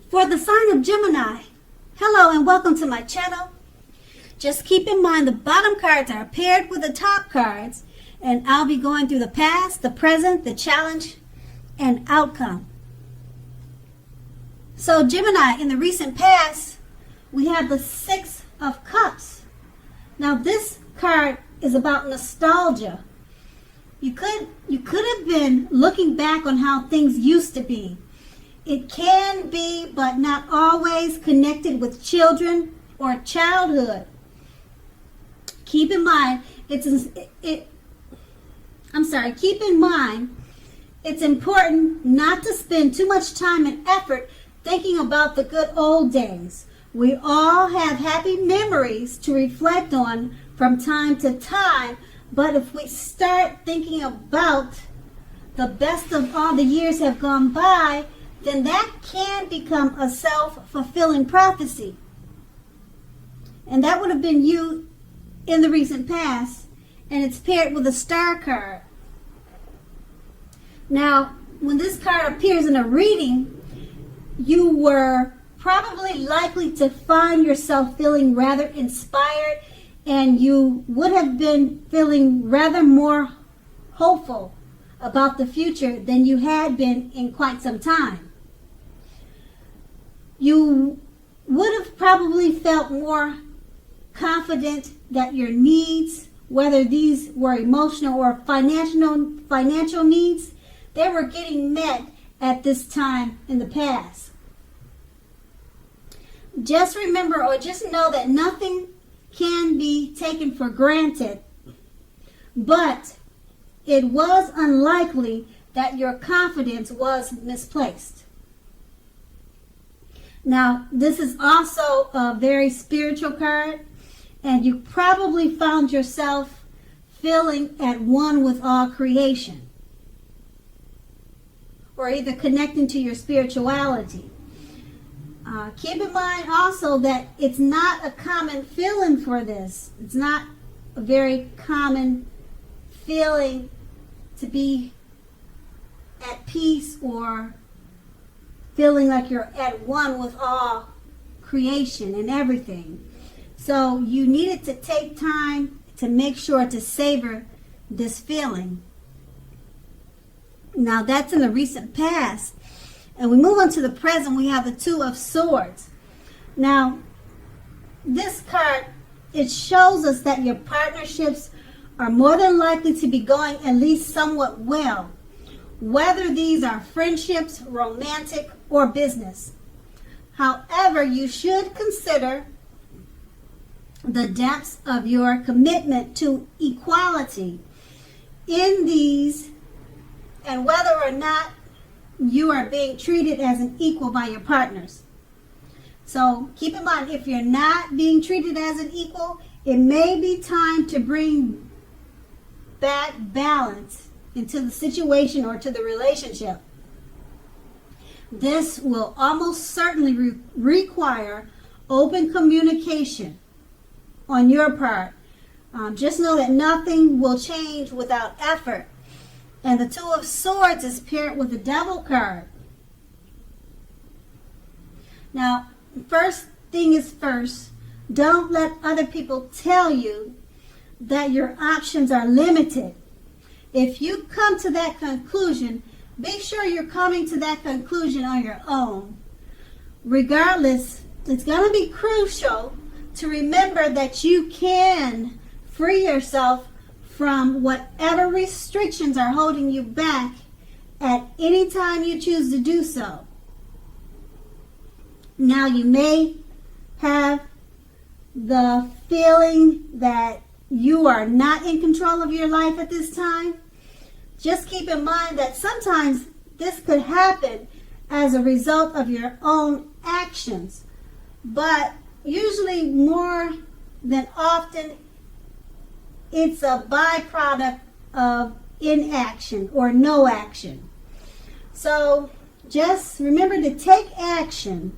For the sign of Gemini, hello and welcome to my channel. Just keep in mind the bottom cards are paired with the top cards, and I'll be going through the past, the present, the challenge, and outcome. So Gemini, in the recent past, we have the Six of Cups. Now this card is about nostalgia. You could have been looking back on how things used to be. It can be, but not always, connected with children or childhood. Keep in mind, keep in mind, it's important not to spend too much time and effort thinking about the good old days. We all have happy memories to reflect on from time to time, but if we start thinking about the best of all the years have gone by, then that can become a self-fulfilling prophecy. And that would have been you in the recent past, and it's paired with a star card. Now, when this card appears in a reading, you were probably likely to find yourself feeling rather inspired, and you would have been feeling rather more hopeful about the future than you had been in quite some time. You would have probably felt more confident that your needs, whether these were emotional or financial needs, they were getting met at this time in the past. Just remember, or just know that nothing can be taken for granted, but it was unlikely that your confidence was misplaced. Now, this is also a very spiritual card, and you probably found yourself feeling at one with all creation, or either connecting to your spirituality. Keep in mind also that it's not a common feeling for this. It's not a very common feeling to be at peace or feeling like you're at one with all creation and everything. So you needed to take time to make sure to savor this feeling. Now that's in the recent past. And we move on to the present. We have the Two of Swords. Now, this card, it shows us that your partnerships are more than likely to be going at least somewhat well, whether these are friendships, romantic, or business. However, you should consider the depths of your commitment to equality in these, and whether or not you are being treated as an equal by your partners. So keep in mind, if you're not being treated as an equal, it may be time to bring back balance into the situation or to the relationship. This will almost certainly require open communication on your part. Just know that nothing will change without effort. And the Two of Swords is paired with the Devil card. Now, first thing is first, don't let other people tell you that your options are limited. If you come to that conclusion, be sure you're coming to that conclusion on your own. Regardless, it's going to be crucial to remember that you can free yourself from whatever restrictions are holding you back at any time you choose to do so. Now, you may have the feeling that you are not in control of your life at this time. Just keep in mind that sometimes this could happen as a result of your own actions, but usually more than often it's a byproduct of inaction or no action. So just remember to take action.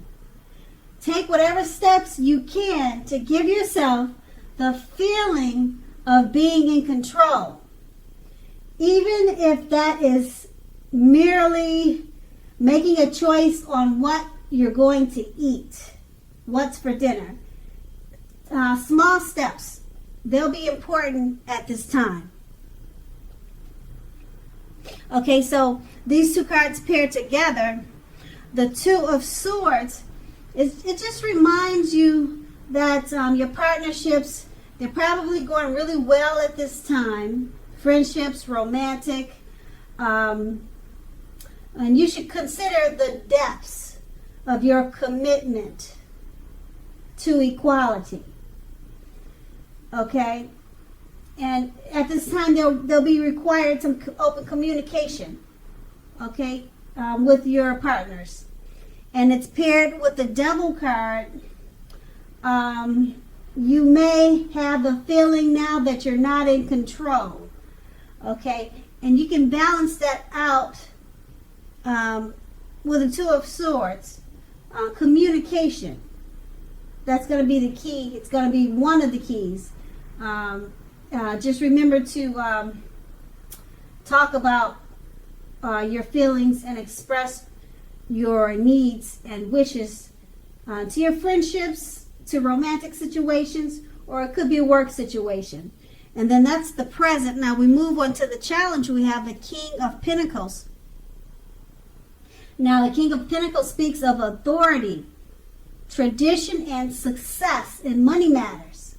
Take whatever steps you can to give yourself the feeling of being in control. Even if that is merely making a choice on what you're going to eat, what's for dinner. Small steps, they'll be important at this time. Okay, so these two cards paired together, the Two of Swords, it just reminds you that your partnerships, they're probably going really well at this time. Friendships, romantic, and you should consider the depths of your commitment to equality. Okay? And at this time, they'll be required some open communication, okay, with your partners. And it's paired with the Devil card. You may have the feeling now that you're not in control, okay? And you can balance that out with the Two of Swords. Communication. That's going to be the key. It's going to be one of the keys. Just remember to talk about your feelings and express your needs and wishes to your friendships, to romantic situations, or it could be a work situation. And then that's the present. Now we move on to the challenge. We have the King of Pentacles. Now the King of Pentacles speaks of authority, tradition, and success in money matters.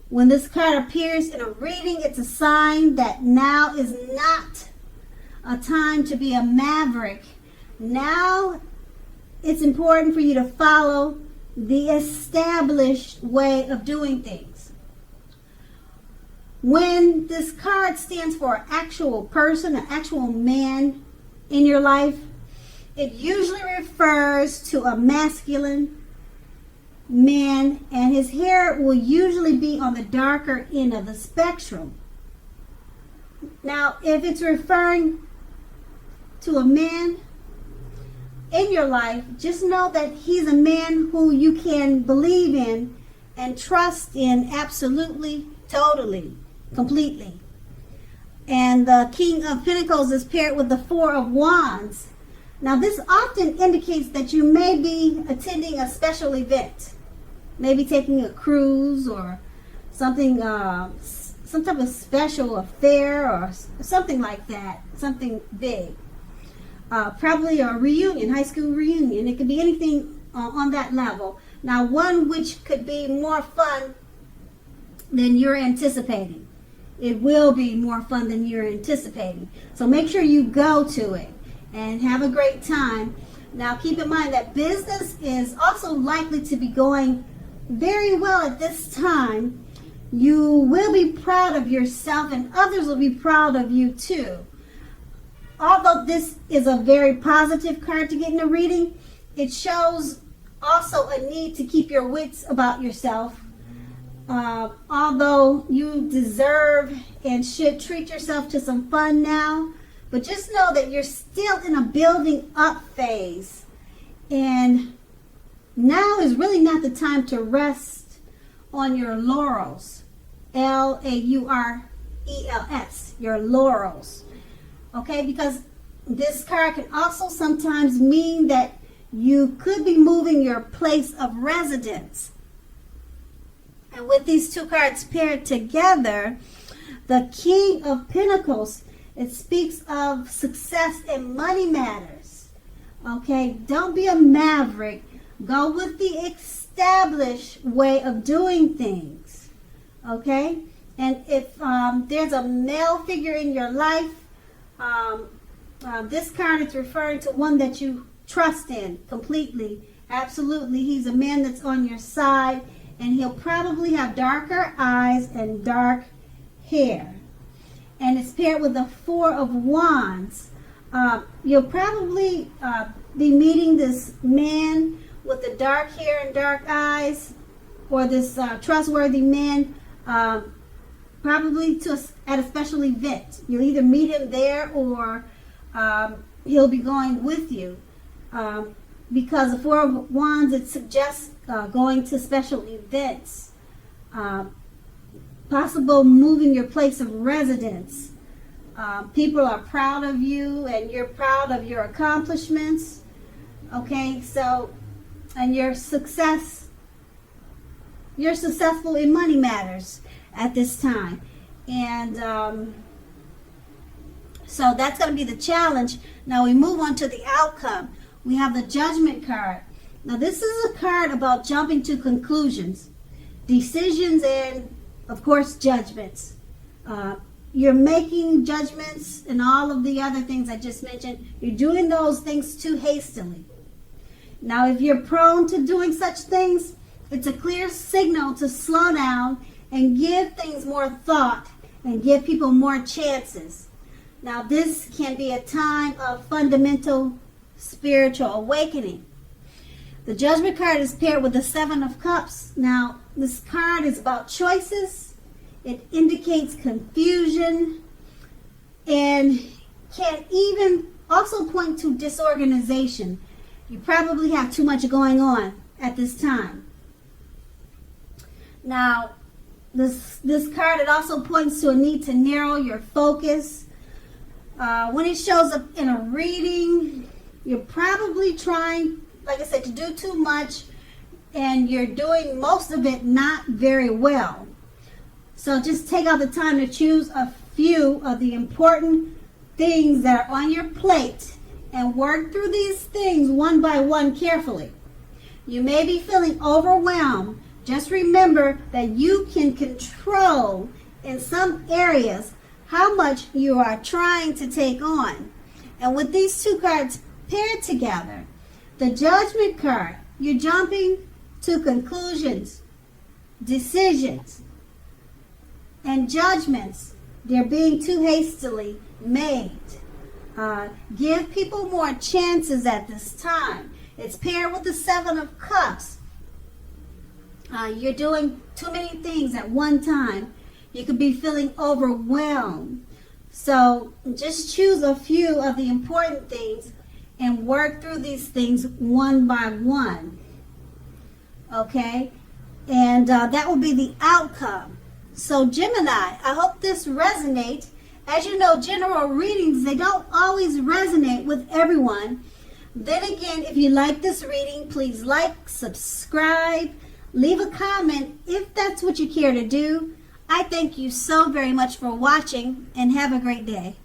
When this card appears in a reading, it's a sign that now is not a time to be a maverick. Now it's important for you to follow the established way of doing things. When this card stands for an actual person, an actual man in your life, it usually refers to a masculine man, and his hair will usually be on the darker end of the spectrum. Now, if it's referring to a man in your life, just know that he's a man who you can believe in and trust in absolutely, totally, completely. And the King of Pentacles is paired with the Four of Wands. Now, this often indicates that you may be attending a special event. Maybe taking a cruise or something, some type of special affair or something like that, something big. Probably a reunion, high school reunion. It could be anything on that level. Now, one which could be more fun than you're anticipating. It will be more fun than you're anticipating. So make sure you go to it and have a great time. Now, keep in mind that business is also likely to be going very well at this time. You will be proud of yourself and others will be proud of you too. Although this is a very positive card to get in a reading, it shows also a need to keep your wits about yourself. Although you deserve and should treat yourself to some fun now, but just know that you're still in a building up phase. And now is really not the time to rest on your laurels. Laurels, your laurels. Okay, because this card can also sometimes mean that you could be moving your place of residence. And with these two cards paired together, the King of Pentacles, it speaks of success in money matters. Okay, don't be a maverick. Go with the established way of doing things. Okay? And if there's a male figure in your life, this card is referring to one that you trust in completely. Absolutely. He's a man that's on your side, and he'll probably have darker eyes and dark hair. And it's paired with the Four of Wands. You'll probably be meeting this man with the dark hair and dark eyes, or this trustworthy man, probably at a special event. You'll either meet him there or he'll be going with you. Because the Four of Wands, it suggests going to special events, possible moving your place of residence. People are proud of you and you're proud of your accomplishments. Okay, so and you're successful in money matters at this time. And so that's going to be the challenge. Now we move on to the outcome. We have the Judgment card. Now this is a card about jumping to conclusions, decisions, and of course judgments. You're making judgments and all of the other things I just mentioned. You're doing those things too hastily. Now if you're prone to doing such things, it's a clear signal to slow down and give things more thought and give people more chances. Now this can be a time of fundamental spiritual awakening. The Judgment card is paired with the Seven of Cups. Now this card is about choices. It indicates confusion and can even also point to disorganization. You probably have too much going on at this time. Now, this card, it also points to a need to narrow your focus. When it shows up in a reading, you're probably trying, like I said, to do too much, and you're doing most of it not very well. So just take out the time to choose a few of the important things that are on your plate and work through these things one by one carefully. You may be feeling overwhelmed. Just remember that you can control in some areas how much you are trying to take on. And with these two cards paired together, the Judgment card, you're jumping to conclusions, decisions, and judgments. They're being too hastily made. Give people more chances at this time. It's paired with the Seven of Cups. You're doing too many things at one time. You could be feeling overwhelmed. So just choose a few of the important things and work through these things one by one. Okay? And that will be the outcome. So Gemini, I hope this resonates. As you know, general readings, they don't always resonate with everyone. Then again, if you like this reading, please like, subscribe, leave a comment if that's what you care to do. I thank you so very much for watching, and have a great day.